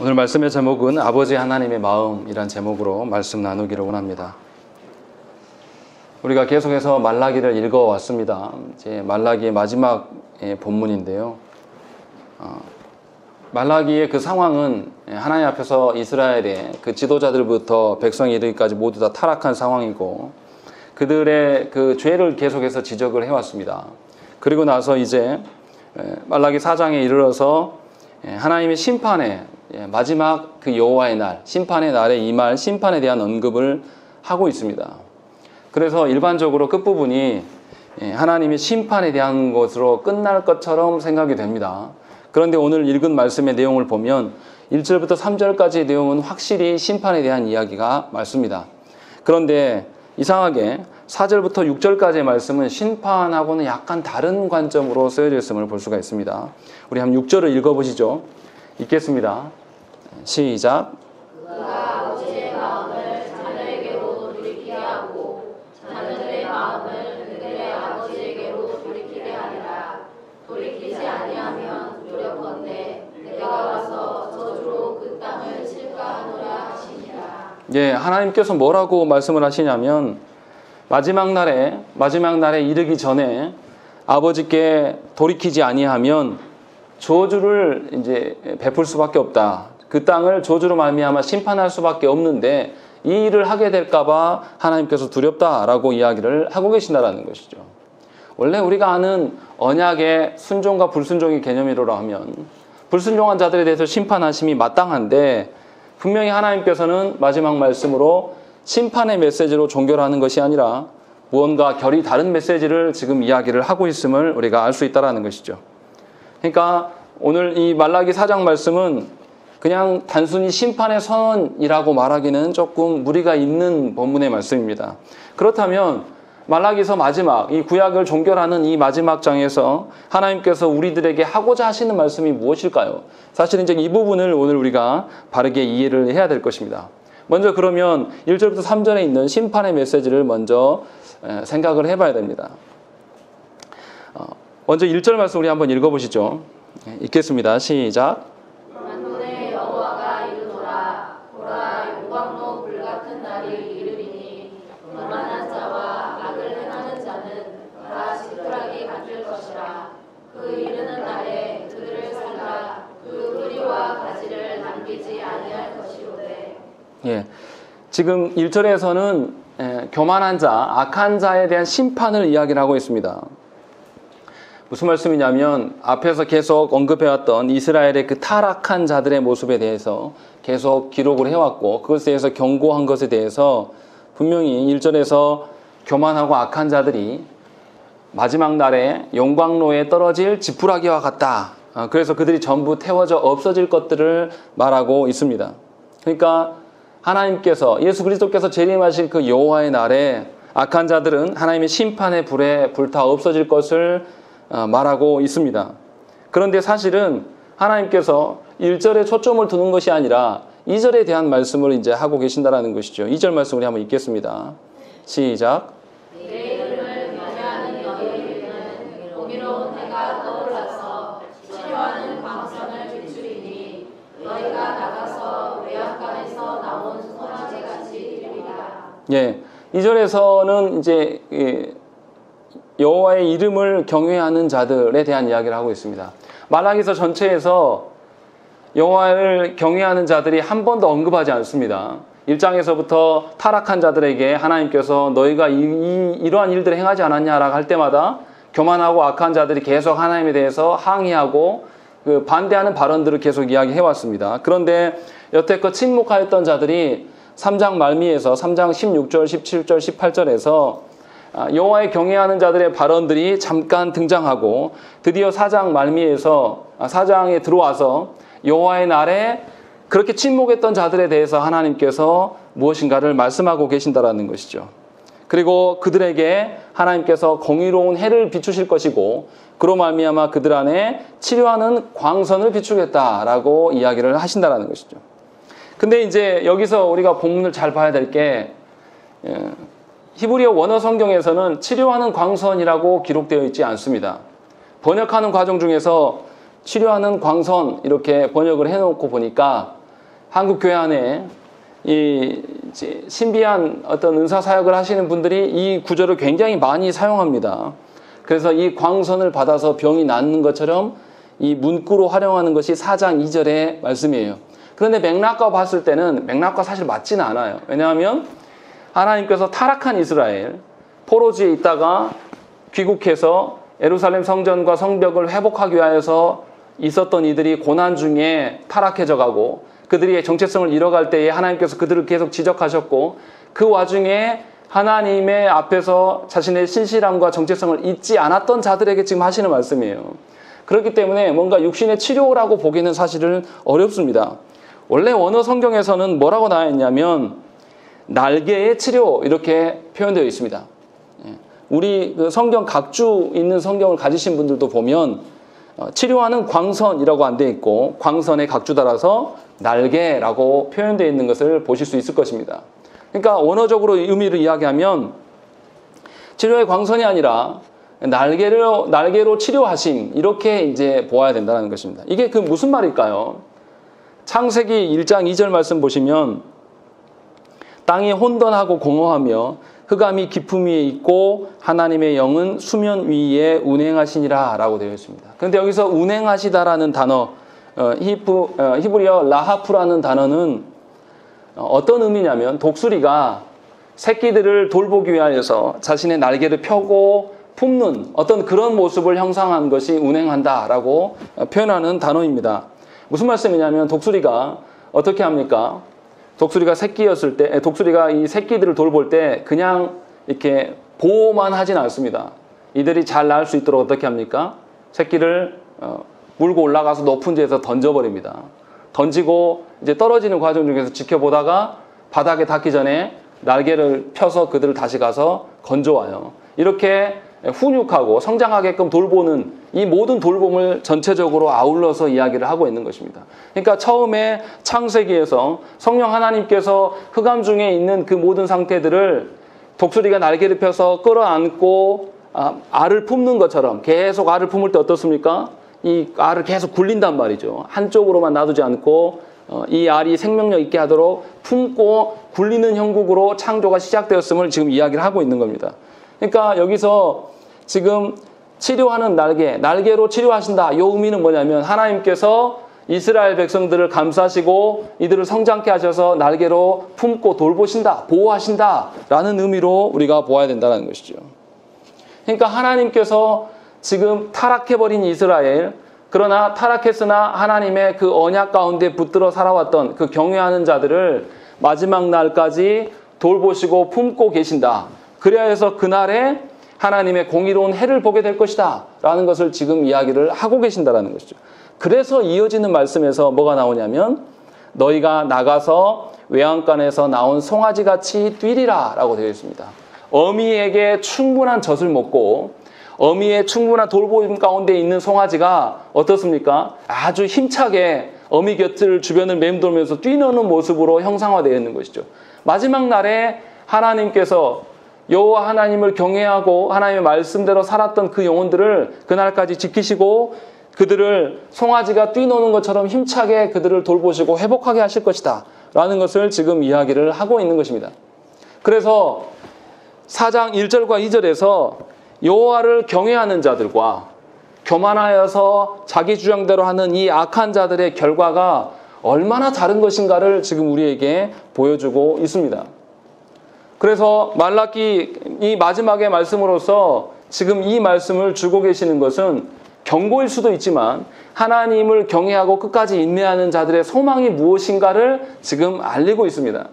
오늘 말씀의 제목은 아버지 하나님의 마음이란 제목으로 말씀 나누기를 원합니다. 우리가 계속해서 말라기를 읽어왔습니다. 이제 말라기의 마지막 본문인데요. 말라기의 그 상황은 하나님 앞에서 이스라엘의 그 지도자들부터 백성이 이르기까지 모두 다 타락한 상황이고 그들의 그 죄를 계속해서 지적을 해왔습니다. 그리고 나서 이제 말라기 4장에 이르러서 하나님의 심판의 마지막 그 여호와의 날, 심판의 날에 임할 심판에 대한 언급을 하고 있습니다. 그래서 일반적으로 끝부분이 하나님의 심판에 대한 것으로 끝날 것처럼 생각이 됩니다. 그런데 오늘 읽은 말씀의 내용을 보면 1절부터 3절까지의 내용은 확실히 심판에 대한 이야기가 많습니다. 그런데 이상하게 4절부터 6절까지의 말씀은 심판하고는 약간 다른 관점으로 쓰여져 있음을 볼 수가 있습니다. 우리 한번 6절을 읽어보시죠. 읽겠습니다. 시작. 그가 아버지의 마음을 자녀에게로 돌이키게 하고 자녀들의 마음을 그들의 아버지에게로 돌이키게 하리라. 돌이키지 아니하면 두렵건대 내가 와서 저주로 그 땅을 칠까 하노라 하시니라. 예, 하나님께서 뭐라고 말씀을 하시냐면 마지막 날에 이르기 전에 아버지께 돌이키지 아니하면 저주를 이제 베풀 수밖에 없다. 그 땅을 저주로 말미암아 심판할 수밖에 없는데 이 일을 하게 될까봐 하나님께서 두렵다라고 이야기를 하고 계신다라는 것이죠. 원래 우리가 아는 언약의 순종과 불순종의 개념이라고 하면 불순종한 자들에 대해서 심판하심이 마땅한데 분명히 하나님께서는 마지막 말씀으로 심판의 메시지로 종교를 하는 것이 아니라 무언가 결이 다른 메시지를 지금 이야기를 하고 있음을 우리가 알 수 있다는 것이죠. 그러니까 오늘 이 말라기 4장 말씀은 그냥 단순히 심판의 선언이라고 말하기는 조금 무리가 있는 본문의 말씀입니다. 그렇다면 말라기서 마지막 이 구약을 종결하는 이 마지막 장에서 하나님께서 우리들에게 하고자 하시는 말씀이 무엇일까요? 사실 이제 이 부분을 오늘 우리가 바르게 이해를 해야 될 것입니다. 먼저 그러면 1절부터 3절에 있는 심판의 메시지를 먼저 생각을 해봐야 됩니다. 먼저 1절 말씀 우리 한번 읽어보시죠. 읽겠습니다. 시작. 만군의 여호와가 이르노라. 보라, 용광로 불같은 날이 이르리니 교만한 자와 악을 행하는 자는 다 지푸라기 같을 것이라. 그 이르는 날에 그들을 살라. 그 뿌리와 가지를 남기지 아니할 것이로되. 예, 지금 1절에서는 교만한 자, 악한 자에 대한 심판을 이야기를 하고 있습니다. 무슨 말씀이냐면 앞에서 계속 언급해왔던 이스라엘의 그 타락한 자들의 모습에 대해서 계속 기록을 해왔고 그것에 대해서 경고한 것에 대해서 분명히 1절에서 교만하고 악한 자들이 마지막 날에 용광로에 떨어질 지푸라기와 같다. 그래서 그들이 전부 태워져 없어질 것들을 말하고 있습니다. 그러니까 하나님께서 예수 그리스도께서 재림하실 그 여호와의 날에 악한 자들은 하나님의 심판의 불에 불타 없어질 것을 말하고 있습니다. 그런데 사실은 하나님께서 1절에 초점을 두는 것이 아니라 2절에 대한 말씀을 이제 하고 계신다라는 것이죠. 2절 말씀 우리 한번 읽겠습니다. 시작. 내 이름을 경외하는 너희에게는 공의로운 해가 떠올라서 치료하는 광선을 비추리니 너희가 나가서 외양간에서 나온 소나기 같이 이르리라. 예, 2절에서는 이제 여호와의 이름을 경외하는 자들에 대한 이야기를 하고 있습니다. 말라기서 전체에서 여호와를 경외하는 자들이 한 번도 언급하지 않습니다. 1장에서부터 타락한 자들에게 하나님께서 너희가 이러한 일들을 행하지 않았냐라고 할 때마다 교만하고 악한 자들이 계속 하나님에 대해서 항의하고 그 반대하는 발언들을 계속 이야기해왔습니다. 그런데 여태껏 침묵하였던 자들이 3장 말미에서 3장 16절, 17절, 18절에서 여호와의 경외하는 자들의 발언들이 잠깐 등장하고 드디어 4장 말미에서 4장에 들어와서 여호와의 날에 그렇게 침묵했던 자들에 대해서 하나님께서 무엇인가를 말씀하고 계신다라는 것이죠. 그리고 그들에게 하나님께서 공의로운 해를 비추실 것이고 그로 말미암아 그들 안에 치료하는 광선을 비추겠다라고 이야기를 하신다라는 것이죠. 근데 이제 여기서 우리가 본문을 잘 봐야 될 게 히브리어 원어 성경에서는 치료하는 광선이라고 기록되어 있지 않습니다. 번역하는 과정 중에서 치료하는 광선 이렇게 번역을 해놓고 보니까 한국 교회 안에 이 이제 신비한 어떤 은사 사역을 하시는 분들이 이 구절을 굉장히 많이 사용합니다. 그래서 이 광선을 받아서 병이 낫는 것처럼 이 문구로 활용하는 것이 4장 2절의 말씀이에요. 그런데 맥락과 봤을 때는 맥락과 사실 맞지는 않아요. 왜냐하면 하나님께서 타락한 이스라엘, 포로지에 있다가 귀국해서 예루살렘 성전과 성벽을 회복하기 위하여서 있었던 이들이 고난 중에 타락해져 가고 그들이 정체성을 잃어갈 때에 하나님께서 그들을 계속 지적하셨고 그 와중에 하나님의 앞에서 자신의 신실함과 정체성을 잊지 않았던 자들에게 지금 하시는 말씀이에요. 그렇기 때문에 뭔가 육신의 치료라고 보기는 사실은 어렵습니다. 원래 원어 성경에서는 뭐라고 나와 있냐면 날개의 치료 이렇게 표현되어 있습니다. 우리 그 성경 각주 있는 성경을 가지신 분들도 보면 치료하는 광선이라고 안 돼 있고 광선의 각주 달아서 날개라고 표현되어 있는 것을 보실 수 있을 것입니다. 그러니까 원어적으로 의미를 이야기하면 치료의 광선이 아니라 날개로 치료하심 이렇게 이제 보아야 된다는 것입니다. 이게 그 무슨 말일까요? 창세기 1장 2절 말씀 보시면 땅이 혼돈하고 공허하며 흑암이 깊음 위에 있고 하나님의 영은 수면 위에 운행하시니라 라고 되어 있습니다. 그런데 여기서 운행하시다라는 단어 히브리어 라하프라는 단어는 어떤 의미냐면 독수리가 새끼들을 돌보기 위하여서 자신의 날개를 펴고 품는 어떤 그런 모습을 형상한 것이 운행한다라고 표현하는 단어입니다. 무슨 말씀이냐면 독수리가 어떻게 합니까? 독수리가 새끼였을 때, 독수리가 이 새끼들을 돌볼 때 그냥 이렇게 보호만 하진 않습니다. 이들이 잘 낳을 수 있도록 어떻게 합니까? 새끼를 물고 올라가서 높은 데에서 던져버립니다. 던지고 이제 떨어지는 과정 중에서 지켜보다가 바닥에 닿기 전에 날개를 펴서 그들을 다시 가서 건져와요. 이렇게 훈육하고 성장하게끔 돌보는 이 모든 돌봄을 전체적으로 아울러서 이야기를 하고 있는 것입니다. 그러니까 처음에 창세기에서 성령 하나님께서 흑암 중에 있는 그 모든 상태들을 독수리가 날개를 펴서 끌어안고 알을 품는 것처럼 계속 알을 품을 때 어떻습니까? 이 알을 계속 굴린단 말이죠. 한쪽으로만 놔두지 않고 이 알이 생명력 있게 하도록 품고 굴리는 형국으로 창조가 시작되었음을 지금 이야기를 하고 있는 겁니다. 그러니까 여기서 지금 치료하는 날개로 치료하신다. 이 의미는 뭐냐면 하나님께서 이스라엘 백성들을 감싸시고 이들을 성장케 하셔서 날개로 품고 돌보신다, 보호하신다 라는 의미로 우리가 보아야 된다는 것이죠. 그러니까 하나님께서 지금 타락해버린 이스라엘, 그러나 타락했으나 하나님의 그 언약 가운데 붙들어 살아왔던 그 경외하는 자들을 마지막 날까지 돌보시고 품고 계신다. 그래야 해서 그날에 하나님의 공의로운 해를 보게 될 것이다 라는 것을 지금 이야기를 하고 계신다는 것이죠. 그래서 이어지는 말씀에서 뭐가 나오냐면 너희가 나가서 외양간에서 나온 송아지같이 뛰리라 라고 되어 있습니다. 어미에게 충분한 젖을 먹고 어미의 충분한 돌봄 가운데 있는 송아지가 어떻습니까? 아주 힘차게 어미 곁을 주변을 맴돌면서 뛰노는 모습으로 형상화되어 있는 것이죠. 마지막 날에 하나님께서 여호와 하나님을 경외하고 하나님의 말씀대로 살았던 그 영혼들을 그날까지 지키시고 그들을 송아지가 뛰노는 것처럼 힘차게 그들을 돌보시고 회복하게 하실 것이다 라는 것을 지금 이야기를 하고 있는 것입니다. 그래서 4장 1절과 2절에서 여호와를 경외하는 자들과 교만하여서 자기 주장대로 하는 이 악한 자들의 결과가 얼마나 다른 것인가를 지금 우리에게 보여주고 있습니다. 그래서 말라기 이 마지막의 말씀으로서 지금 이 말씀을 주고 계시는 것은 경고일 수도 있지만 하나님을 경외하고 끝까지 인내하는 자들의 소망이 무엇인가를 지금 알리고 있습니다.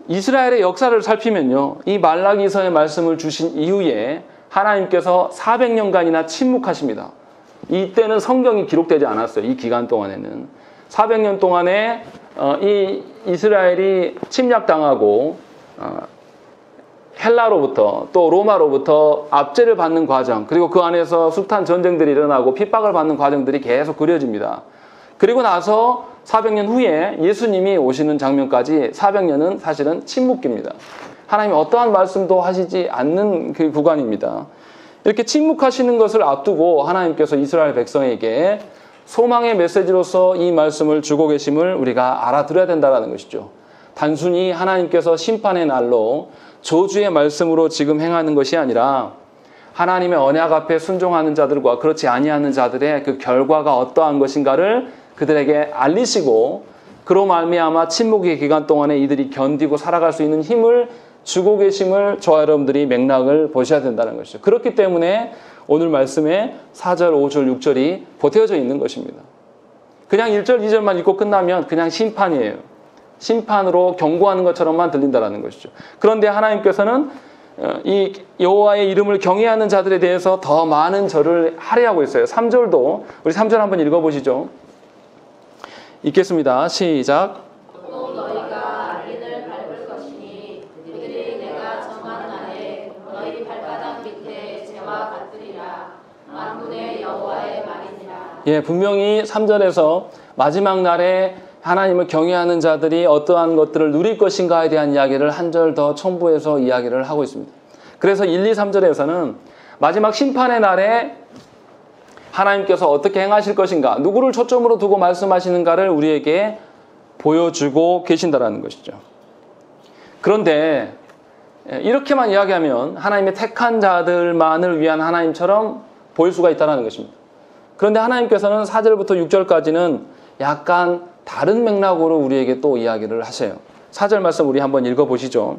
이스라엘의 역사를 살피면요, 이 말라기서의 말씀을 주신 이후에 하나님께서 400년간이나 침묵하십니다. 이때는 성경이 기록되지 않았어요. 이 기간 동안에는 400년 동안에 이 이스라엘이 침략당하고 헬라로부터 또 로마로부터 압제를 받는 과정, 그리고 그 안에서 숱한 전쟁들이 일어나고 핍박을 받는 과정들이 계속 그려집니다. 그리고 나서 400년 후에 예수님이 오시는 장면까지 400년은 사실은 침묵기입니다. 하나님이 어떠한 말씀도 하시지 않는 그 구간입니다. 이렇게 침묵하시는 것을 앞두고 하나님께서 이스라엘 백성에게 소망의 메시지로서 이 말씀을 주고 계심을 우리가 알아들어야 된다는 것이죠. 단순히 하나님께서 심판의 날로 저주의 말씀으로 지금 행하는 것이 아니라 하나님의 언약 앞에 순종하는 자들과 그렇지 아니하는 자들의 그 결과가 어떠한 것인가를 그들에게 알리시고 그로 말미암아 침묵의 기간 동안에 이들이 견디고 살아갈 수 있는 힘을 주고 계심을 저와 여러분들이 맥락을 보셔야 된다는 것이죠. 그렇기 때문에 오늘 말씀에 4절, 5절, 6절이 보태어져 있는 것입니다. 그냥 1절, 2절만 읽고 끝나면 그냥 심판이에요. 심판으로 경고하는 것처럼만 들린다는 것이죠. 그런데 하나님께서는 이 여호와의 이름을 경외하는 자들에 대해서 더 많은 절을 할애하고 있어요. 3절도 우리 3절 한번 읽어보시죠. 읽겠습니다. 시작. 또 너희가 악인을 밟을 것이니 그들이 내가 정한 날에 너희 발바닥 밑에 재와 같으리라. 만군의 여호와의 말이니라. 예, 분명히 3절에서 마지막 날에 하나님을 경외하는 자들이 어떠한 것들을 누릴 것인가에 대한 이야기를 한 절 더 첨부해서 이야기를 하고 있습니다. 그래서 1, 2, 3절에서는 마지막 심판의 날에 하나님께서 어떻게 행하실 것인가, 누구를 초점으로 두고 말씀하시는가를 우리에게 보여주고 계신다는 것이죠. 그런데 이렇게만 이야기하면 하나님의 택한 자들만을 위한 하나님처럼 보일 수가 있다는 것입니다. 그런데 하나님께서는 4절부터 6절까지는 약간 다른 맥락으로 우리에게 또 이야기를 하세요. 4절 말씀 우리 한번 읽어보시죠.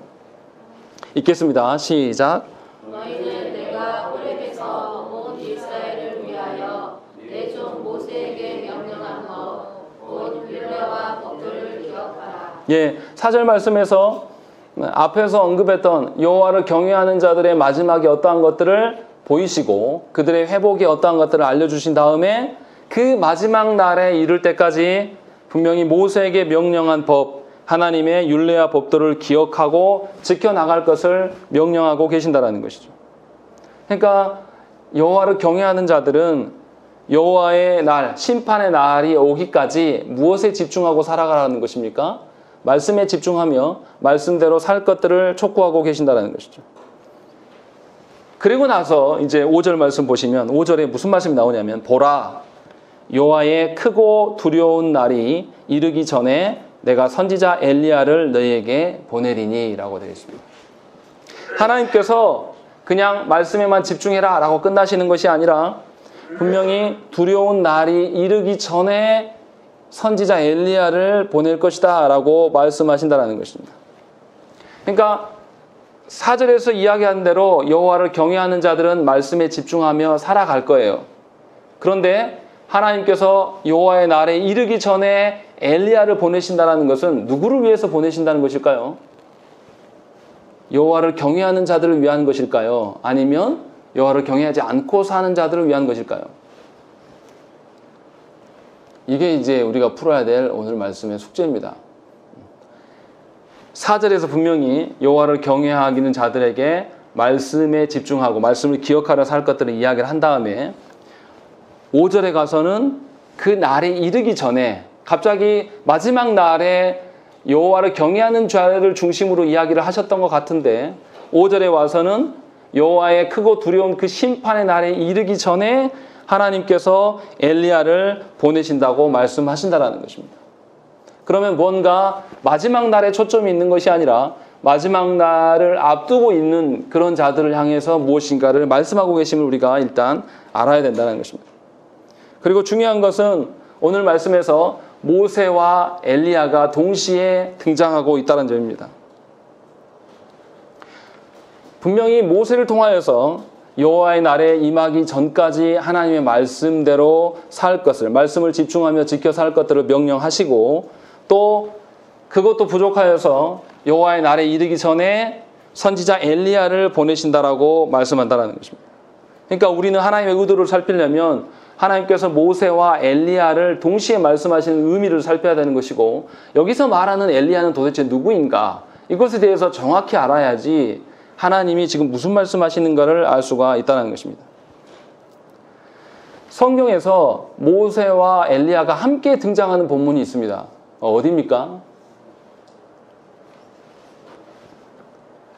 읽겠습니다. 시작. 너희는 내가 호렙에서 온 이스라엘을 위하여 내 종 모세에게 명령한 것 곧 율례와 법도를 기억하라. 예, 4절 말씀에서 앞에서 언급했던 여호와를 경외하는 자들의 마지막에 어떠한 것들을 보이시고 그들의 회복에 어떠한 것들을 알려주신 다음에 그 마지막 날에 이를 때까지 분명히 모세에게 명령한 법, 하나님의 율례와 법도를 기억하고 지켜나갈 것을 명령하고 계신다라는 것이죠. 그러니까 여호와를 경외하는 자들은 여호와의 날, 심판의 날이 오기까지 무엇에 집중하고 살아가라는 것입니까? 말씀에 집중하며 말씀대로 살 것들을 촉구하고 계신다는 것이죠. 그리고 나서 이제 5절 말씀 보시면 5절에 무슨 말씀이 나오냐면 보라, 여호와의 크고 두려운 날이 이르기 전에 내가 선지자 엘리야를 너희에게 보내리니 라고 되어 있습니다. 하나님께서 그냥 말씀에만 집중해라 라고 끝나시는 것이 아니라 분명히 두려운 날이 이르기 전에 선지자 엘리야를 보낼 것이다 라고 말씀하신다는 것입니다. 그러니까 4절에서 이야기한 대로 여호와를 경외하는 자들은 말씀에 집중하며 살아갈 거예요. 그런데 하나님께서 여호와의 날에 이르기 전에 엘리야를 보내신다는 것은 누구를 위해서 보내신다는 것일까요? 여호와를 경외하는 자들을 위한 것일까요? 아니면 여호와를 경외하지 않고 사는 자들을 위한 것일까요? 이게 이제 우리가 풀어야 될 오늘 말씀의 숙제입니다. 4절에서 분명히 여호와를 경외하기는 자들에게 말씀에 집중하고 말씀을 기억하려 살 것들을 이야기를 한 다음에 5절에 가서는 그 날이 이르기 전에 갑자기 마지막 날에 여호와를 경외하는 자를 중심으로 이야기를 하셨던 것 같은데 5절에 와서는 여호와의 크고 두려운 그 심판의 날에 이르기 전에 하나님께서 엘리야를 보내신다고 말씀하신다라는 것입니다. 그러면 뭔가 마지막 날에 초점이 있는 것이 아니라 마지막 날을 앞두고 있는 그런 자들을 향해서 무엇인가를 말씀하고 계심을 우리가 일단 알아야 된다는 것입니다. 그리고 중요한 것은 오늘 말씀에서 모세와 엘리야가 동시에 등장하고 있다는 점입니다. 분명히 모세를 통하여서 여호와의 날에 임하기 전까지 하나님의 말씀대로 살 것을, 말씀을 집중하며 지켜 살 것들을 명령하시고 또 그것도 부족하여서 여호와의 날에 이르기 전에 선지자 엘리야를 보내신다라고 말씀한다는 것입니다. 그러니까 우리는 하나님의 의도를 살피려면 하나님께서 모세와 엘리야를 동시에 말씀하시는 의미를 살펴야 되는 것이고 여기서 말하는 엘리야는 도대체 누구인가? 이것에 대해서 정확히 알아야지 하나님이 지금 무슨 말씀하시는가를 알 수가 있다는 것입니다. 성경에서 모세와 엘리야가 함께 등장하는 본문이 있습니다. 어디입니까?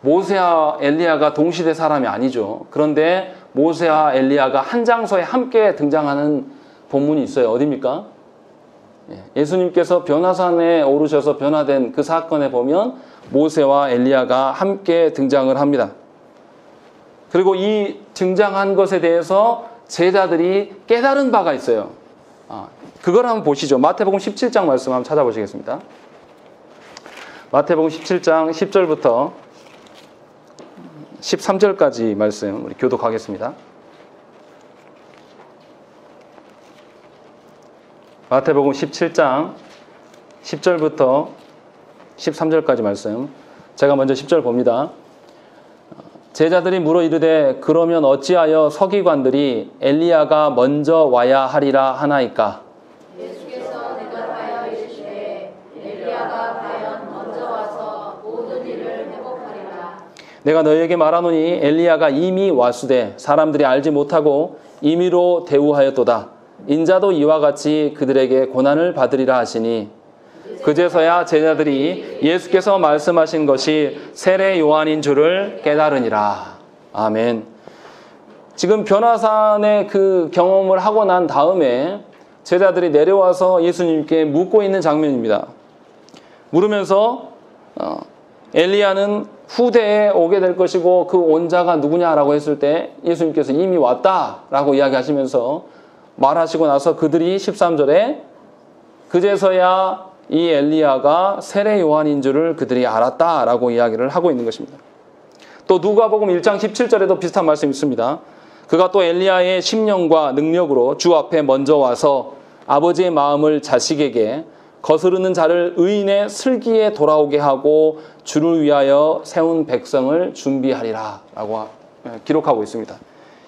모세와 엘리야가 동시대 사람이 아니죠. 그런데 모세와 엘리야가 한 장소에 함께 등장하는 본문이 있어요. 어디입니까? 예수님께서 변화산에 오르셔서 변화된 그 사건에 보면 모세와 엘리야가 함께 등장을 합니다. 그리고 이 등장한 것에 대해서 제자들이 깨달은 바가 있어요. 그걸 한번 보시죠. 마태복음 17장 말씀 한번 찾아보시겠습니다. 마태복음 17장 10절부터 13절까지 말씀 우리 교독하겠습니다. 마태복음 17장 10절부터 13절까지 말씀. 제가 먼저 10절 봅니다. 제자들이 물어 이르되 그러면 어찌하여 서기관들이 엘리야가 먼저 와야 하리라 하나이까? 예수께서 대답하여 이르시되 엘리야가 과연 먼저 와서 모든 일을 회복하리라. 내가 너희에게 말하노니 엘리야가 이미 왔으되 사람들이 알지 못하고 임의로 대우하였도다. 인자도 이와 같이 그들에게 고난을 받으리라 하시니 그제서야 제자들이 예수께서 말씀하신 것이 세례 요한인 줄을 깨달으니라. 아멘. 지금 변화산의 그 경험을 하고 난 다음에 제자들이 내려와서 예수님께 묻고 있는 장면입니다. 물으면서 엘리야는 후대에 오게 될 것이고 그 온자가 누구냐라고 했을 때 예수님께서 이미 왔다라고 이야기하시면서 말하시고 나서 그들이 13절에 그제서야 이 엘리야가 세례 요한인 줄을 그들이 알았다라고 이야기를 하고 있는 것입니다. 또 누가복음 1장 17절에도 비슷한 말씀이 있습니다. 그가 또 엘리야의 심령과 능력으로 주 앞에 먼저 와서 아버지의 마음을 자식에게 거스르는 자를 의인의 슬기에 돌아오게 하고 주를 위하여 세운 백성을 준비하리라 라고 기록하고 있습니다.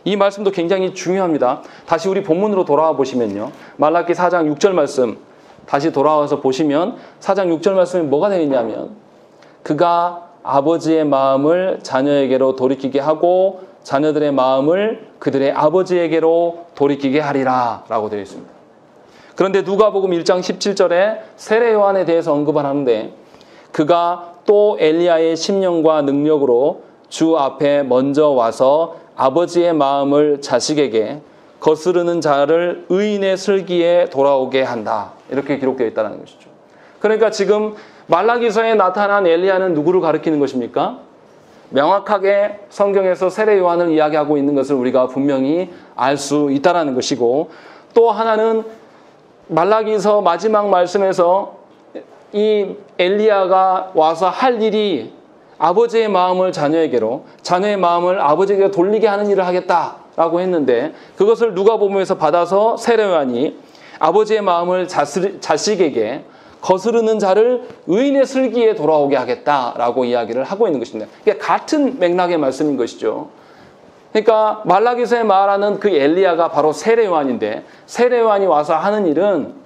이 말씀도 굉장히 중요합니다. 다시 우리 본문으로 돌아와 보시면요. 말라기 4장 6절 말씀 다시 돌아와서 보시면 4장 6절 말씀이 뭐가 되어 있냐면 그가 아버지의 마음을 자녀에게로 돌이키게 하고 자녀들의 마음을 그들의 아버지에게로 돌이키게 하리라 라고 되어 있습니다. 그런데 누가복음 1장 17절에 세례 요한에 대해서 언급을 하는데 그가 또 엘리야의 심령과 능력으로 주 앞에 먼저 와서 아버지의 마음을 자식에게 거스르는 자를 의인의 슬기에 돌아오게 한다. 이렇게 기록되어 있다는 것이죠. 그러니까 지금 말라기서에 나타난 엘리야는 누구를 가리키는 것입니까? 명확하게 성경에서 세례 요한을 이야기하고 있는 것을 우리가 분명히 알 수 있다는 것이고 또 하나는 말라기서 마지막 말씀에서 이 엘리야가 와서 할 일이 아버지의 마음을 자녀에게로 자녀의 마음을 아버지에게 돌리게 하는 일을 하겠다라고 했는데 그것을 누가복음에서 받아서 세례 요한이 아버지의 마음을 자식에게 거스르는 자를 의인의 슬기에 돌아오게 하겠다라고 이야기를 하고 있는 것입니다. 그러니까 같은 맥락의 말씀인 것이죠. 그러니까 말라기서에 말하는 그 엘리야가 바로 세례 요한인데 세례 요한이 와서 하는 일은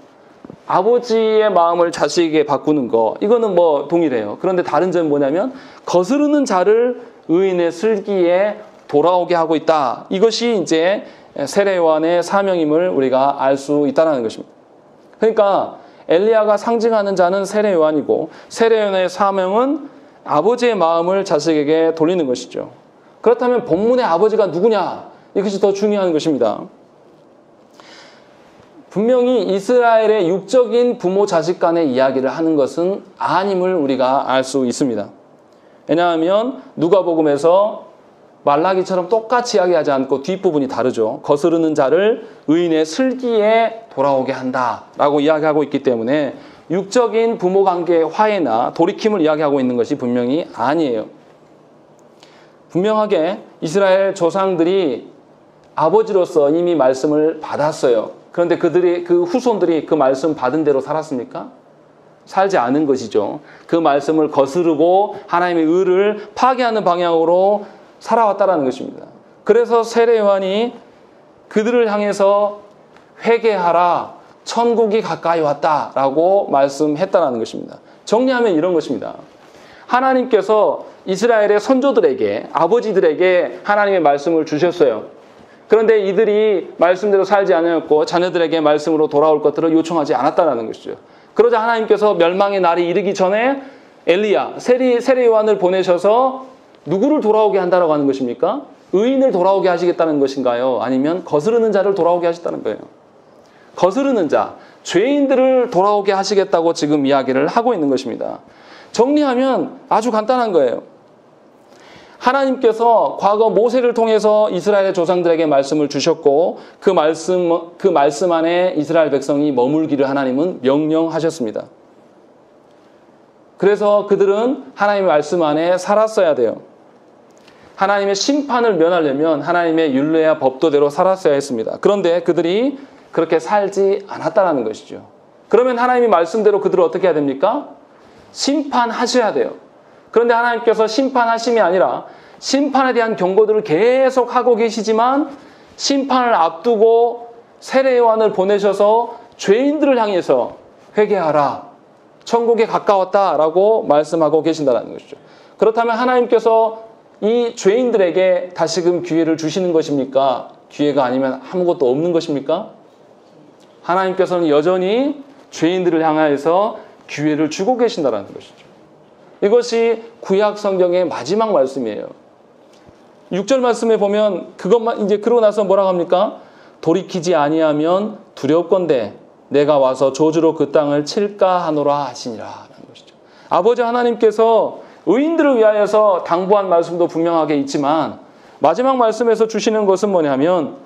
아버지의 마음을 자식에게 바꾸는 거 이거는 뭐 동일해요. 그런데 다른 점은 뭐냐면 거스르는 자를 의인의 슬기에 돌아오게 하고 있다. 이것이 이제 세례 요한의 사명임을 우리가 알 수 있다는 것입니다. 그러니까 엘리야가 상징하는 자는 세례 요한이고 세례 요한의 사명은 아버지의 마음을 자식에게 돌리는 것이죠. 그렇다면 본문의 아버지가 누구냐? 이것이 더 중요한 것입니다. 분명히 이스라엘의 육적인 부모 자식 간의 이야기를 하는 것은 아님을 우리가 알 수 있습니다. 왜냐하면 누가복음에서 말라기처럼 똑같이 이야기하지 않고 뒷부분이 다르죠. 거스르는 자를 의인의 슬기에 돌아오게 한다라고 이야기하고 있기 때문에 육적인 부모 관계의 화해나 돌이킴을 이야기하고 있는 것이 분명히 아니에요. 분명하게 이스라엘 조상들이 아버지로서 이미 말씀을 받았어요. 그런데 그 후손들이 그 말씀 받은 대로 살았습니까? 살지 않은 것이죠. 그 말씀을 거스르고 하나님의 의를 파괴하는 방향으로 살아왔다는 것입니다. 그래서 세례 요한이 그들을 향해서 회개하라, 천국이 가까이 왔다라고 말씀했다는 것입니다. 정리하면 이런 것입니다. 하나님께서 이스라엘의 선조들에게, 아버지들에게 하나님의 말씀을 주셨어요. 그런데 이들이 말씀대로 살지 않았고 자녀들에게 말씀으로 돌아올 것들을 요청하지 않았다는 것이죠. 그러자 하나님께서 멸망의 날이 이르기 전에 엘리야, 세례 요한을 보내셔서 누구를 돌아오게 한다라고 하는 것입니까? 의인을 돌아오게 하시겠다는 것인가요? 아니면 거스르는 자를 돌아오게 하셨다는 거예요. 거스르는 자, 죄인들을 돌아오게 하시겠다고 지금 이야기를 하고 있는 것입니다. 정리하면 아주 간단한 거예요. 하나님께서 과거 모세를 통해서 이스라엘의 조상들에게 말씀을 주셨고 그 말씀 안에 이스라엘 백성이 머물기를 하나님은 명령하셨습니다. 그래서 그들은 하나님의 말씀 안에 살았어야 돼요. 하나님의 심판을 면하려면 하나님의 율례와 법도대로 살았어야 했습니다. 그런데 그들이 그렇게 살지 않았다는 것이죠. 그러면 하나님의 말씀대로 그들을 어떻게 해야 됩니까? 심판하셔야 돼요. 그런데 하나님께서 심판하심이 아니라 심판에 대한 경고들을 계속 하고 계시지만 심판을 앞두고 세례 요한을 보내셔서 죄인들을 향해서 회개하라, 천국에 가까웠다라고 말씀하고 계신다는 것이죠. 그렇다면 하나님께서 이 죄인들에게 다시금 기회를 주시는 것입니까? 기회가 아니면 아무것도 없는 것입니까? 하나님께서는 여전히 죄인들을 향하여서 기회를 주고 계신다는 것이죠. 이것이 구약 성경의 마지막 말씀이에요. 6절 말씀에 보면 그것만 이제 그러고 나서 뭐라고 합니까? 돌이키지 아니하면 두렵건대 내가 와서 저주로 그 땅을 칠까 하노라 하시니라 라는 것이죠. 아버지 하나님께서 의인들을 위하여서 당부한 말씀도 분명하게 있지만 마지막 말씀에서 주시는 것은 뭐냐면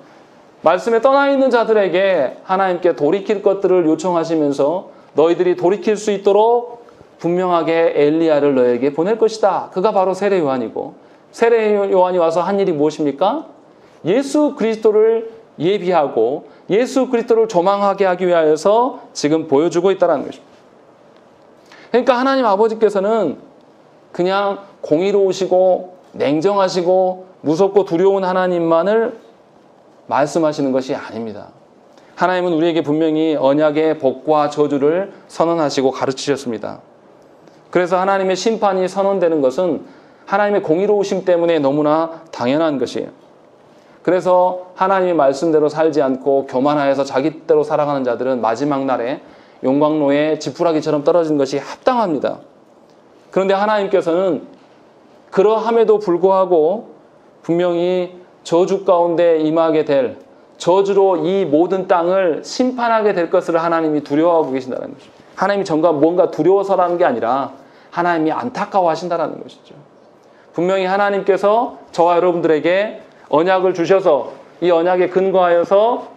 말씀에 떠나 있는 자들에게 하나님께 돌이킬 것들을 요청하시면서 너희들이 돌이킬 수 있도록 분명하게 엘리야를 너에게 보낼 것이다. 그가 바로 세례 요한이고 세례 요한이 와서 한 일이 무엇입니까? 예수 그리스도를 예비하고 예수 그리스도를 조망하게 하기 위하여서 지금 보여주고 있다는 것입니다. 그러니까 하나님 아버지께서는 그냥 공의로우시고 냉정하시고 무섭고 두려운 하나님만을 말씀하시는 것이 아닙니다. 하나님은 우리에게 분명히 언약의 복과 저주를 선언하시고 가르치셨습니다. 그래서 하나님의 심판이 선언되는 것은 하나님의 공의로우심 때문에 너무나 당연한 것이에요. 그래서 하나님의 말씀대로 살지 않고 교만하여서 자기 뜻대로 살아가는 자들은 마지막 날에 용광로에 지푸라기처럼 떨어진 것이 합당합니다. 그런데 하나님께서는 그러함에도 불구하고 분명히 저주 가운데 임하게 될 저주로 이 모든 땅을 심판하게 될 것을 하나님이 두려워하고 계신다는 것이죠. 하나님이 뭔가 두려워서라는 게 아니라 하나님이 안타까워하신다는 것이죠. 분명히 하나님께서 저와 여러분들에게 언약을 주셔서 이 언약에 근거하여서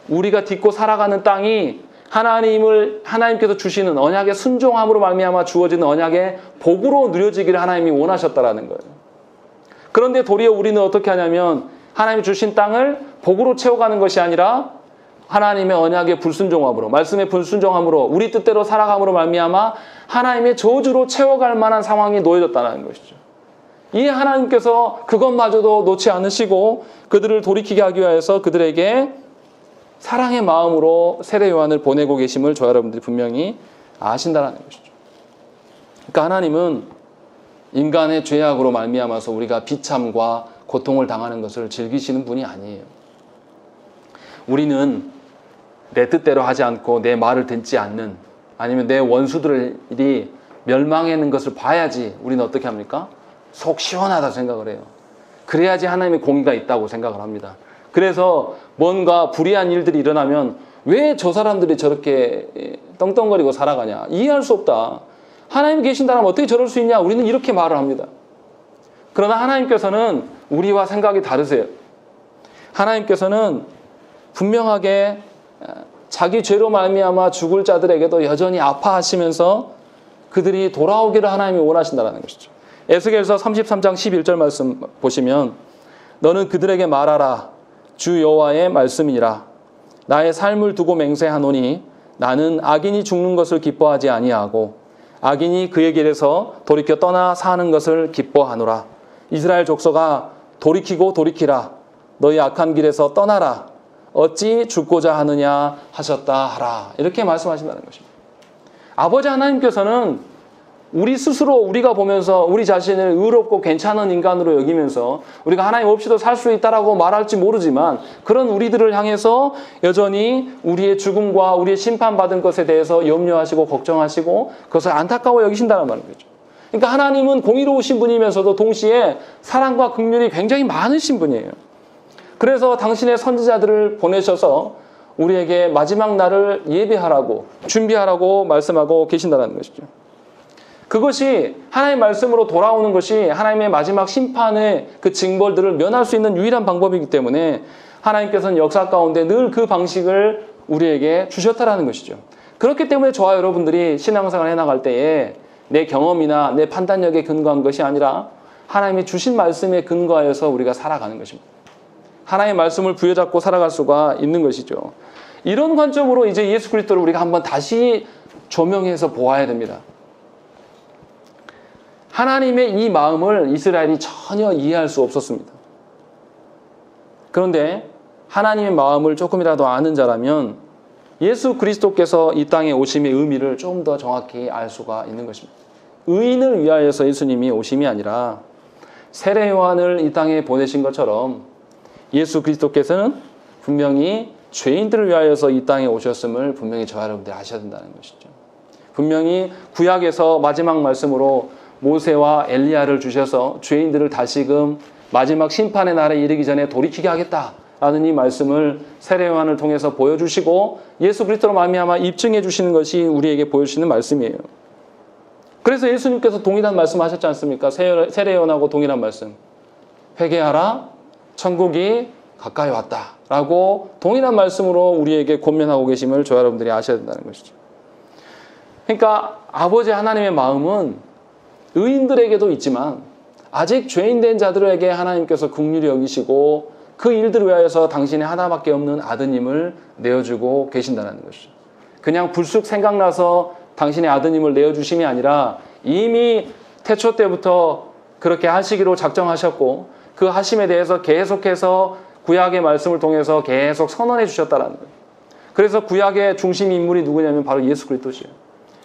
우리가 딛고 살아가는 땅이 하나님께서 주시는 언약의 순종함으로 말미암아 주어지는 언약의 복으로 누려지기를 하나님이 원하셨다라는 거예요. 그런데 도리어 우리는 어떻게 하냐면 하나님이 주신 땅을 복으로 채워가는 것이 아니라 하나님의 언약의 불순종함으로 말씀의 불순종함으로 우리 뜻대로 살아감으로 말미암아 하나님의 저주로 채워갈 만한 상황이 놓여졌다는 것이죠. 이 하나님께서 그것마저도 놓지 않으시고 그들을 돌이키게 하기 위해서 그들에게 사랑의 마음으로 세례 요한을 보내고 계심을 저 여러분들이 분명히 아신다는 것이죠. 그러니까 하나님은 인간의 죄악으로 말미암아서 우리가 비참과 고통을 당하는 것을 즐기시는 분이 아니에요. 우리는 내 뜻대로 하지 않고 내 말을 듣지 않는 아니면 내 원수들이 멸망하는 것을 봐야지 우리는 어떻게 합니까? 속 시원하다 생각을 해요. 그래야지 하나님의 공의가 있다고 생각을 합니다. 그래서 뭔가 불의한 일들이 일어나면 왜 저 사람들이 저렇게 떵떵거리고 살아가냐? 이해할 수 없다. 하나님 계신다면 어떻게 저럴 수 있냐? 우리는 이렇게 말을 합니다. 그러나 하나님께서는 우리와 생각이 다르세요. 하나님께서는 분명하게 자기 죄로 말미암아 죽을 자들에게도 여전히 아파하시면서 그들이 돌아오기를 하나님이 원하신다는 것이죠. 에스겔서 33장 11절 말씀 보시면 너는 그들에게 말하라 주 여호와의 말씀이라 나의 삶을 두고 맹세하노니 나는 악인이 죽는 것을 기뻐하지 아니하고 악인이 그의 길에서 돌이켜 떠나 사는 것을 기뻐하노라. 이스라엘 족속아 돌이키고 돌이키라 너희 악한 길에서 떠나라 어찌 죽고자 하느냐 하셨다 하라. 이렇게 말씀하신다는 것입니다. 아버지 하나님께서는 우리 스스로 우리가 보면서 우리 자신을 의롭고 괜찮은 인간으로 여기면서 우리가 하나님 없이도 살 수 있다라고 말할지 모르지만 그런 우리들을 향해서 여전히 우리의 죽음과 우리의 심판받은 것에 대해서 염려하시고 걱정하시고 그것을 안타까워 여기신다는 말인 거죠. 그러니까 하나님은 공의로우신 분이면서도 동시에 사랑과 긍휼이 굉장히 많으신 분이에요. 그래서 당신의 선지자들을 보내셔서 우리에게 마지막 날을 예배하라고, 준비하라고 말씀하고 계신다는 것이죠. 그것이 하나님의 말씀으로 돌아오는 것이 하나님의 마지막 심판의 그 징벌들을 면할 수 있는 유일한 방법이기 때문에 하나님께서는 역사 가운데 늘 그 방식을 우리에게 주셨다라는 것이죠. 그렇기 때문에 저와 여러분들이 신앙생활을 해나갈 때에 내 경험이나 내 판단력에 근거한 것이 아니라 하나님이 주신 말씀에 근거하여서 우리가 살아가는 것입니다. 하나님의 말씀을 부여잡고 살아갈 수가 있는 것이죠. 이런 관점으로 이제 예수 그리스도를 우리가 한번 다시 조명해서 보아야 됩니다. 하나님의 이 마음을 이스라엘이 전혀 이해할 수 없었습니다. 그런데 하나님의 마음을 조금이라도 아는 자라면 예수 그리스도께서 이 땅에 오심의 의미를 좀 더 정확히 알 수가 있는 것입니다. 의인을 위하여서 예수님이 오심이 아니라 세례 요한을 이 땅에 보내신 것처럼 예수 그리스도께서는 분명히 죄인들을 위하여서 이 땅에 오셨음을 분명히 저와 여러분들이 아셔야 된다는 것이죠. 분명히 구약에서 마지막 말씀으로 모세와 엘리야를 주셔서 죄인들을 다시금 마지막 심판의 날에 이르기 전에 돌이키게 하겠다라는 이 말씀을 세례 요한을 통해서 보여주시고 예수 그리스도로 말미암아 입증해 주시는 것이 우리에게 보여주시는 말씀이에요. 그래서 예수님께서 동일한 말씀 하셨지 않습니까? 세례 요한하고 동일한 말씀. 회개하라, 천국이 가까이 왔다라고 동일한 말씀으로 우리에게 권면하고 계심을 저와 여러분들이 아셔야 된다는 것이죠. 그러니까 아버지 하나님의 마음은 의인들에게도 있지만 아직 죄인된 자들에게 하나님께서 긍휼히 여기시고 그 일들을 위하여서 당신의 하나밖에 없는 아드님을 내어주고 계신다는 것이죠. 그냥 불쑥 생각나서 당신의 아드님을 내어주심이 아니라 이미 태초 때부터 그렇게 하시기로 작정하셨고 그 하심에 대해서 계속해서 구약의 말씀을 통해서 계속 선언해 주셨다는 거예요. 그래서 구약의 중심 인물이 누구냐면 바로 예수 그리스도시에요.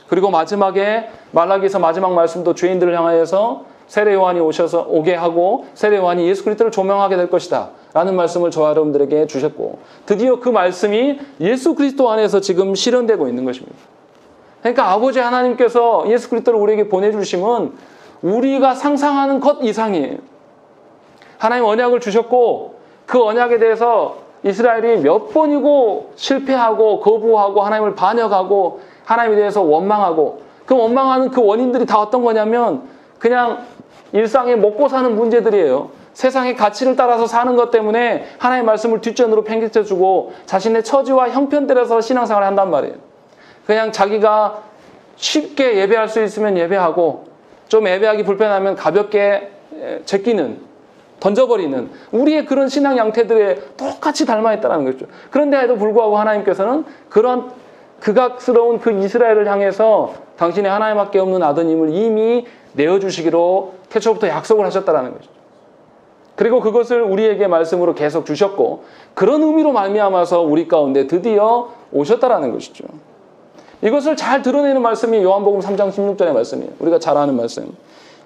그리고 마지막에 말라기서 마지막 말씀도 죄인들을 향하여서 세례 요한이 오셔서 오게 하고 세례 요한이 예수 그리스도를 조명하게 될 것이다 라는 말씀을 저와 여러분들에게 주셨고 드디어 그 말씀이 예수 그리스도 안에서 지금 실현되고 있는 것입니다. 그러니까 아버지 하나님께서 예수 그리스도를 우리에게 보내주심은 우리가 상상하는 것 이상이에요. 하나님 언약을 주셨고 그 언약에 대해서 이스라엘이 몇 번이고 실패하고 거부하고 하나님을 반역하고 하나님에 대해서 원망하고 그 원망하는 그 원인들이 다 어떤 거냐면 그냥 일상에 먹고 사는 문제들이에요. 세상의 가치를 따라서 사는 것 때문에 하나님의 말씀을 뒷전으로 팽개쳐주고 자신의 처지와 형편들에서 신앙생활을 한단 말이에요. 그냥 자기가 쉽게 예배할 수 있으면 예배하고 좀 예배하기 불편하면 가볍게 제끼는 던져버리는 우리의 그런 신앙 양태들에 똑같이 닮아있다는 거죠. 그런데에도 불구하고 하나님께서는 그런 극악스러운 그 이스라엘을 향해서 당신의 하나님밖에 없는 아드님을 이미 내어주시기로 태초부터 약속을 하셨다는 거죠. 그리고 그것을 우리에게 말씀으로 계속 주셨고 그런 의미로 말미암아서 우리 가운데 드디어 오셨다는 것이죠. 이것을 잘 드러내는 말씀이 요한복음 3장 16절의 말씀이에요. 우리가 잘 아는 말씀.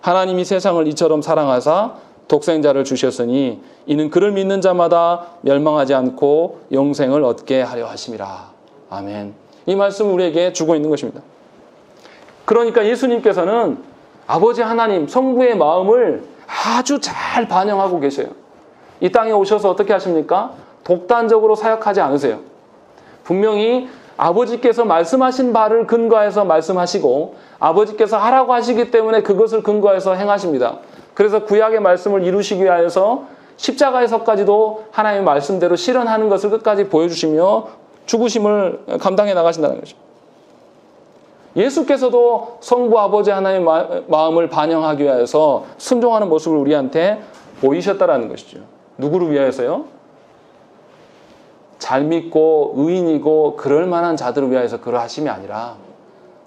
하나님이 세상을 이처럼 사랑하사 독생자를 주셨으니 이는 그를 믿는 자마다 멸망하지 않고 영생을 얻게 하려 하심이라. 아멘. 이 말씀을 우리에게 주고 있는 것입니다. 그러니까 예수님께서는 아버지 하나님 성부의 마음을 아주 잘 반영하고 계세요. 이 땅에 오셔서 어떻게 하십니까? 독단적으로 사역하지 않으세요. 분명히 아버지께서 말씀하신 바를 근거해서 말씀하시고 아버지께서 하라고 하시기 때문에 그것을 근거해서 행하십니다. 그래서 구약의 말씀을 이루시기 위하여서 십자가에서까지도 하나님의 말씀대로 실현하는 것을 끝까지 보여주시며 죽으심을 감당해 나가신다는 거죠. 예수께서도 성부 아버지 하나님의 마음을 반영하기 위해서 순종하는 모습을 우리한테 보이셨다라는 것이죠. 누구를 위하여서요? 잘 믿고 의인이고 그럴 만한 자들을 위하여서 그러하심이 아니라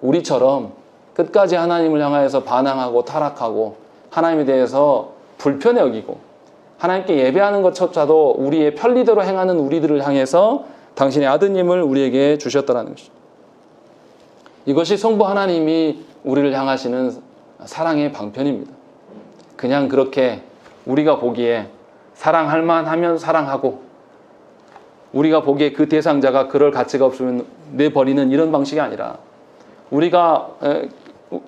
우리처럼 끝까지 하나님을 향하여서 반항하고 타락하고 하나님에 대해서 불편해 여기고 하나님께 예배하는 것조차도 우리의 편리대로 행하는 우리들을 향해서 당신의 아드님을 우리에게 주셨다는 것이죠. 이것이 성부 하나님이 우리를 향하시는 사랑의 방편입니다. 그냥 그렇게 우리가 보기에 사랑할 만하면 사랑하고 우리가 보기에 그 대상자가 그럴 가치가 없으면 내버리는 이런 방식이 아니라 우리가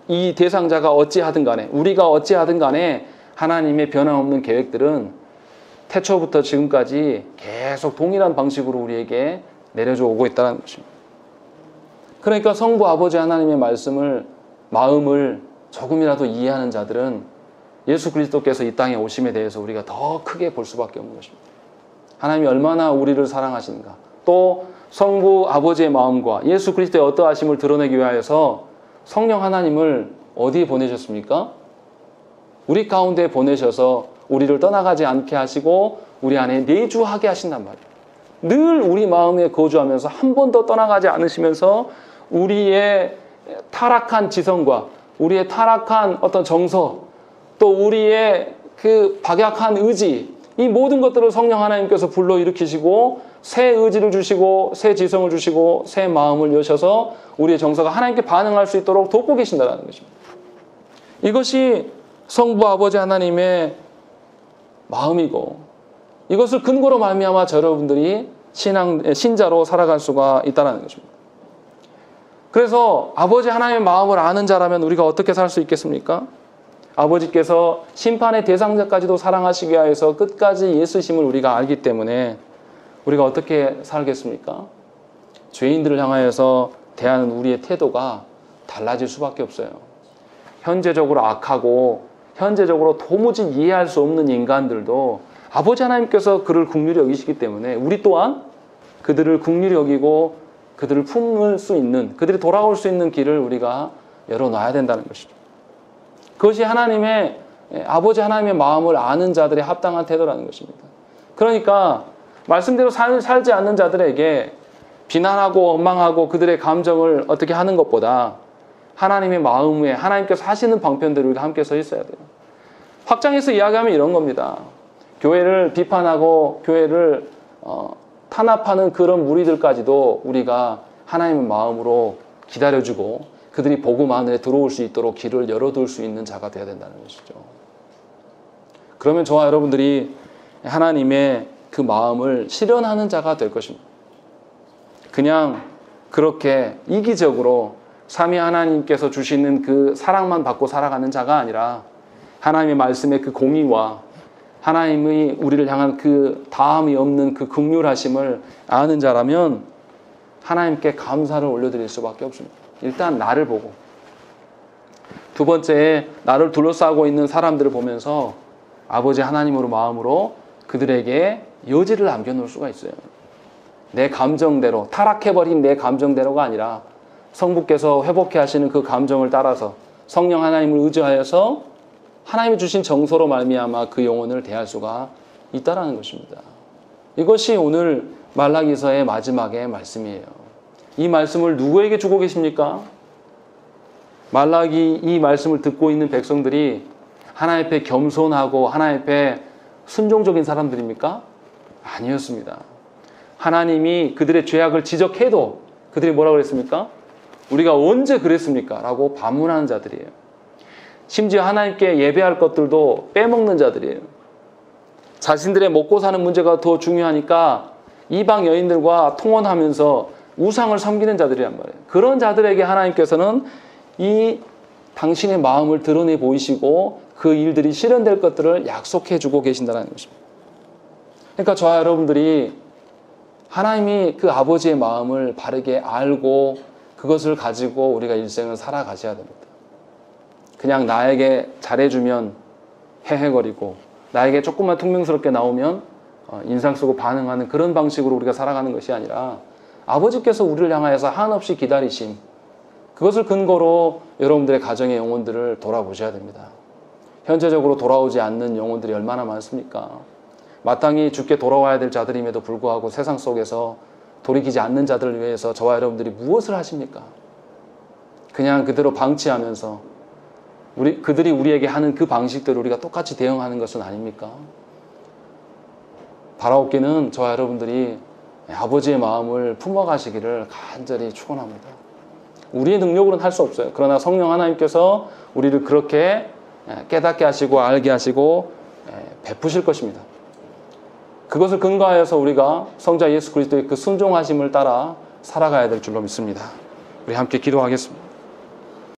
이 대상자가 어찌하든 간에 우리가 어찌하든 간에 하나님의 변함없는 계획들은 태초부터 지금까지 계속 동일한 방식으로 우리에게 내려줘 오고 있다는 것입니다. 그러니까 성부 아버지 하나님의 말씀을, 마음을 조금이라도 이해하는 자들은 예수 그리스도께서 이 땅에 오심에 대해서 우리가 더 크게 볼 수밖에 없는 것입니다. 하나님이 얼마나 우리를 사랑하시는가, 또 성부 아버지의 마음과 예수 그리스도의 어떠하심을 드러내기 위하여서 성령 하나님을 어디에 보내셨습니까? 우리 가운데 보내셔서 우리를 떠나가지 않게 하시고 우리 안에 내주하게 하신단 말이에요. 늘 우리 마음에 거주하면서 한 번도 떠나가지 않으시면서 우리의 타락한 지성과 우리의 타락한 어떤 정서, 또 우리의 그 박약한 의지, 이 모든 것들을 성령 하나님께서 불러일으키시고 새 의지를 주시고 새 지성을 주시고 새 마음을 여셔서 우리의 정서가 하나님께 반응할 수 있도록 돕고 계신다는 것입니다. 이것이 성부 아버지 하나님의 마음이고, 이것을 근거로 말미암아 여러분들이 신자로 살아갈 수가 있다는 것입니다. 그래서 아버지 하나님의 마음을 아는 자라면 우리가 어떻게 살 수 있겠습니까? 아버지께서 심판의 대상자까지도 사랑하시기 위해서 끝까지 예수심을 우리가 알기 때문에 우리가 어떻게 살겠습니까? 죄인들을 향하여서 대하는 우리의 태도가 달라질 수밖에 없어요. 현재적으로 악하고 현재적으로 도무지 이해할 수 없는 인간들도 아버지 하나님께서 그를 긍휼히 여기시기 때문에 우리 또한 그들을 긍휼히 여기고 그들을 품을 수 있는, 그들이 돌아올 수 있는 길을 우리가 열어놔야 된다는 것이죠. 그것이 아버지 하나님의 마음을 아는 자들의 합당한 태도라는 것입니다. 그러니까 말씀대로 살지 않는 자들에게 비난하고 원망하고 그들의 감정을 어떻게 하는 것보다 하나님의 마음에 하나님께서 하시는 방편대로 우리가 함께 서 있어야 돼요. 확장해서 이야기하면 이런 겁니다. 교회를 비판하고 교회를 탄압하는 그런 무리들까지도 우리가 하나님의 마음으로 기다려주고 그들이 복음 안에 들어올 수 있도록 길을 열어둘 수 있는 자가 되어야 된다는 것이죠. 그러면 저와 여러분들이 하나님의 그 마음을 실현하는 자가 될 것입니다. 그냥 그렇게 이기적으로 삼위 하나님께서 주시는 그 사랑만 받고 살아가는 자가 아니라 하나님의 말씀의 그 공의와 하나님의 우리를 향한 그 다함이 없는 그 긍휼하심을 아는 자라면 하나님께 감사를 올려드릴 수밖에 없습니다. 일단 나를 보고, 두 번째 나를 둘러싸고 있는 사람들을 보면서 아버지 하나님으로 마음으로 그들에게 여지를 남겨놓을 수가 있어요. 내 감정대로, 타락해버린 내 감정대로가 아니라 성부께서 회복해 하시는 그 감정을 따라서 성령 하나님을 의지하여서 하나님이 주신 정서로 말미암아 그 영혼을 대할 수가 있다는 것입니다. 이것이 오늘 말라기서의 마지막의 말씀이에요. 이 말씀을 누구에게 주고 계십니까? 말라기 이 말씀을 듣고 있는 백성들이 하나님 앞에 겸손하고 하나님 앞에 순종적인 사람들입니까? 아니었습니다. 하나님이 그들의 죄악을 지적해도 그들이 뭐라고 그랬습니까? 우리가 언제 그랬습니까? 라고 반문하는 자들이에요. 심지어 하나님께 예배할 것들도 빼먹는 자들이에요. 자신들의 먹고 사는 문제가 더 중요하니까 이방 여인들과 통혼하면서 우상을 섬기는 자들이란 말이에요. 그런 자들에게 하나님께서는 이 당신의 마음을 드러내 보이시고 그 일들이 실현될 것들을 약속해 주고 계신다는 것입니다. 그러니까 저와 여러분들이 하나님이 그 아버지의 마음을 바르게 알고 그것을 가지고 우리가 일생을 살아가셔야 됩니다. 그냥 나에게 잘해주면 헤헤거리고 나에게 조금만 퉁명스럽게 나오면 인상 쓰고 반응하는 그런 방식으로 우리가 살아가는 것이 아니라 아버지께서 우리를 향하여서 한없이 기다리심, 그것을 근거로 여러분들의 가정의 영혼들을 돌아보셔야 됩니다. 현재적으로 돌아오지 않는 영혼들이 얼마나 많습니까? 마땅히 주께 돌아와야 될 자들임에도 불구하고 세상 속에서 돌이키지 않는 자들을 위해서 저와 여러분들이 무엇을 하십니까? 그냥 그대로 방치하면서 그들이 우리에게 하는 그 방식대로 우리가 똑같이 대응하는 것은 아닙니까? 바라옵기는 저와 여러분들이 아버지의 마음을 품어가시기를 간절히 축원합니다. 우리의 능력으로는 할 수 없어요. 그러나 성령 하나님께서 우리를 그렇게 깨닫게 하시고 알게 하시고 베푸실 것입니다. 그것을 근거하여서 우리가 성자 예수 그리스도의 그 순종하심을 따라 살아가야 될 줄로 믿습니다. 우리 함께 기도하겠습니다.